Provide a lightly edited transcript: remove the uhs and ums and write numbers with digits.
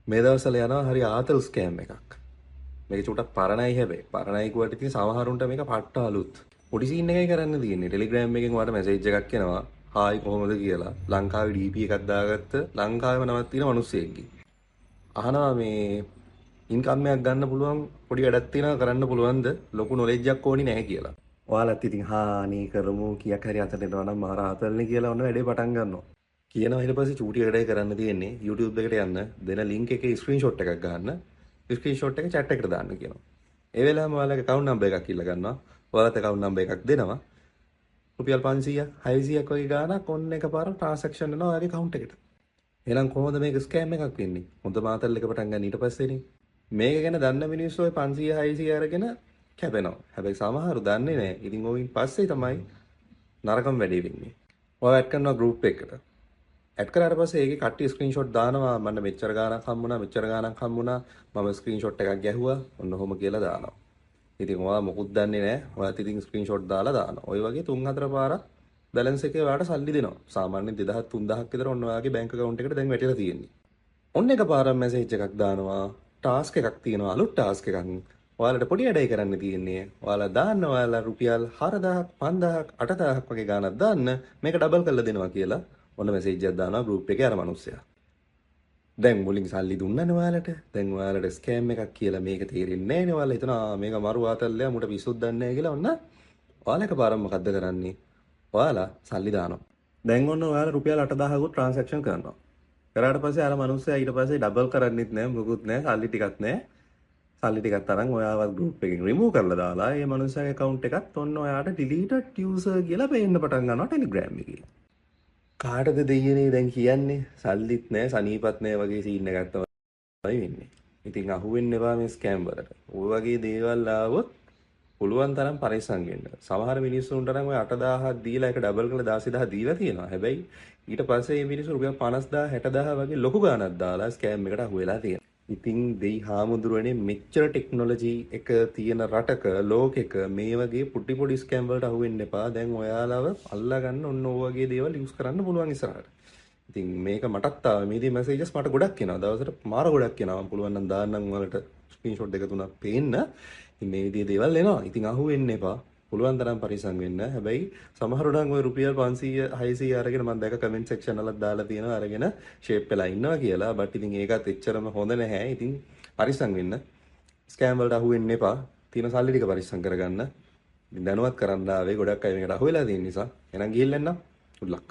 මේ දවස්වල යනවා හරි ආතල් ස්කෑම් එකක්. මේක චුට්ටක් පරණයි හැබැයි. පරණයි කිව්වට ඉතින් සමහරුන්ට මේක පට්ට අලුත්. පොඩි සීන් එකයි කරන්න තියෙන්නේ. ටෙලිග්‍රෑම් එකෙන් ඔයාලට මැසේජ් එකක් එනවා. හායි කොහොමද කියලා. ලංකාවේ DP එකක් දාගත්ත ලංකාවේම නමක් තියෙන මිනිස්සෙක්ගේ. අහනවා මේ ඉන්කම් එකක් ගන්න පුළුවන් පොඩි වැඩක් තියෙනවා කරන්න පුළුවන්ද? ලොකු නොලෙජ් එකක් ඕනි නැහැ කියලා. ඔයාලත් ඉතින් හානී කරමු කීයක් හරි අතට එනවා නම් මාර ආතල්නේ කියලා ඔන්න වැඩේ පටන් ගන්නවා. කියනවා ඊට පස්සේ චූටි වැඩේ කරන්න තියෙන්නේ YouTube එකට යන්න දෙන link එකේ screenshot එකක් ගන්න. screenshot එක chat එකට දාන්න කියනවා. ඒ වෙලාවම ඔයාලගේ account number එකක් ඉල්ල ගන්නවා. ඔයාලත් account number එකක් දෙනවා. රුපියල් 500ක් 600ක් වගේ ගාණක් ඔන්න එකපාර transaction වෙනවා ඔයාගේ account එකට. එහෙනම් කොහොමද මේක scam එකක් වෙන්නේ? හොඳ මාතල් එක පටන් ගන්න ඊට පස්සේනේ. මේක ගැන දන්න මිනිස්සු ඔය 500 600 අරගෙන කැපෙනවා. හැබැයි සමහරු දන්නේ නැහැ. ඉතින් ඔයින් පස්සේ තමයි නරකම වැඩේ වෙන්නේ. ඔයා ඇඩ් කරනවා group එකකට. ඇඩ් කරාට පස්සේ ඒකේ කට්ටිය ස්ක්‍රීන්ෂොට් දානවා මන්න මෙච්චර ගාණක් හම්බුණා මෙච්චර ගාණක් හම්බුණා මම ස්ක්‍රීන්ෂොට් එකක් ගැහුවා ඔන්න ඔහොම කියලා දානවා. ඉතින් ඔයා මොකුත් දන්නේ නැහැ. ඔයාත් ඉතින් ස්ක්‍රීන්ෂොට් දාලා දානවා. ඔය වගේ 3-4 පාරක් බැලන්ස් එකේ ඔයාලට සල්ලි දෙනවා. සාමාන්‍යයෙන් 2000 3000ක් විතර ඔන්න ඔයාගේ බැංක account එකට දැන් වැටිලා තියෙන්නේ. ඔන්න එකපාරක් මැසේජ් එකක් දානවා. ටාස්ක් එකක් තියෙනවා අලුත් ටාස්ක් එකක්. ඔයාලට පොඩි වැඩයි කරන්න තියෙන්නේ. ඔයාලා දාන්න ඔයාලා රුපියල් 4000ක් 5000ක් 8000ක් වගේ ගාණක් දාන්න මේක ඩබල් කරලා දෙනවා කියලා ඔන්න මැසේජ් එකක් දානවා ගෲප් එකේ අර මිනිස්සයා. දැන් මුලින් සල්ලි දුන්නනේ ඔයාලට. දැන් ඔයාලට ස්කෑම් එකක් කියලා මේක තේරෙන්නේ නැහැ නේ. ඔයාලා හිතනවා මේක මරු ආතල්ලයක් මුට පිස්සුත් දන්නේ නැහැ කියලා ඔන්න ඔයාලා එකපාරම මොකද්ද කරන්නේ? ඔයාලා සල්ලි දානවා. දැන් ඔන්න ඔයාලා රුපියල් 8000කුත් ට්‍රාන්සැක්ෂන් කරනවා. කරාට පස්සේ අර මිනිස්සයා ඊට පස්සේ ඩබල් කරන්නෙත් නැහැ මොකුත් නැහැ සල්ලි ටිකක් නැහැ. සල්ලි ටිකක් තරම් ඔයාවත් ගෲප් එකෙන් රිමූව් කරලා දාලා ඒ මිනිස්සයාගේ account එකත් ඔන්න ඔයාට deleted user කියලා පේන්න පටන් ගන්නවා Telegram එකේ. කාටද දෙයියනේ දැන් කියන්නේ සල්ලිත් නැහැ සනීපත් නැහැ වගේ සීන් එකක් තමයි වෙන්නේ. ඉතින් අහුවෙන්න එපා මේ ස්කෑම් වලට. ඔය වගේ දේවල් ආවොත් පුළුවන් තරම් පරිස්සම් වෙන්න. සමහර මිනිස්සුන්ට නම් ඔය 8000ක් දීලා ඒක ඩබල් කරලා 16000 දීලා තියෙනවා. හැබැයි ඊට පස්සේ මේ මිනිස්සු රුපියල් 50000 60000 වගේ ලොකු ගාණක් දාලා ස්කෑම් එකට අහු වෙලා තියෙනවා. ඉතින් දෙයි හාමුදුරුවනේ මෙච්චර ටෙක්නොලොජි එක තියෙන රටක ලෝකෙක මේ වගේ පුටි පොඩි ස්කෑම් වලට අහු වෙන්න එපා. දැන් ඔයාලව අල්ලා ගන්න ඔන්න ඔය වගේ දේවල් යූස් කරන්න පුළුවන් ඉස්සරහට. ඉතින් මේක මටත් ආවා. මේ මැසේජස් මට ගොඩක් එනවා. දවසට මාර ගොඩක් එනවා. මම පුළුවන් නම් දාන්නම් ඔයාලට ස්ක්‍රීන්ෂොට් දෙක තුනක් පේන්න. ඉතින් මේ විදිහේ දේවල් එනවා. ඉතින් අහු වෙන්න එපා. පුළුවන් තරම් පරිස්සම් වෙන්න. හැබැයි සමහරව නම් ওই රුපියල් 500 600 අරගෙන මම දැක කමෙන්ට් සෙක්ෂන් වලත් දාලා තියෙනවා අරගෙන ෂේප් වෙලා ඉන්නවා කියලා. බට් ඉතින් ඒකත් එච්චරම හොඳ නැහැ. ඉතින් පරිස්සම් වෙන්න. ස්කෑම් වලට අහු වෙන්න එපා. තියෙන සල්ලි ටික පරිස්සම් කරගන්න. ඉතින් දැනුවත් කරන්න ආවේ ගොඩක් අය මේකට අහු වෙලා තියෙන නිසා. එහෙනම් ගිහින් එන්න. good luck.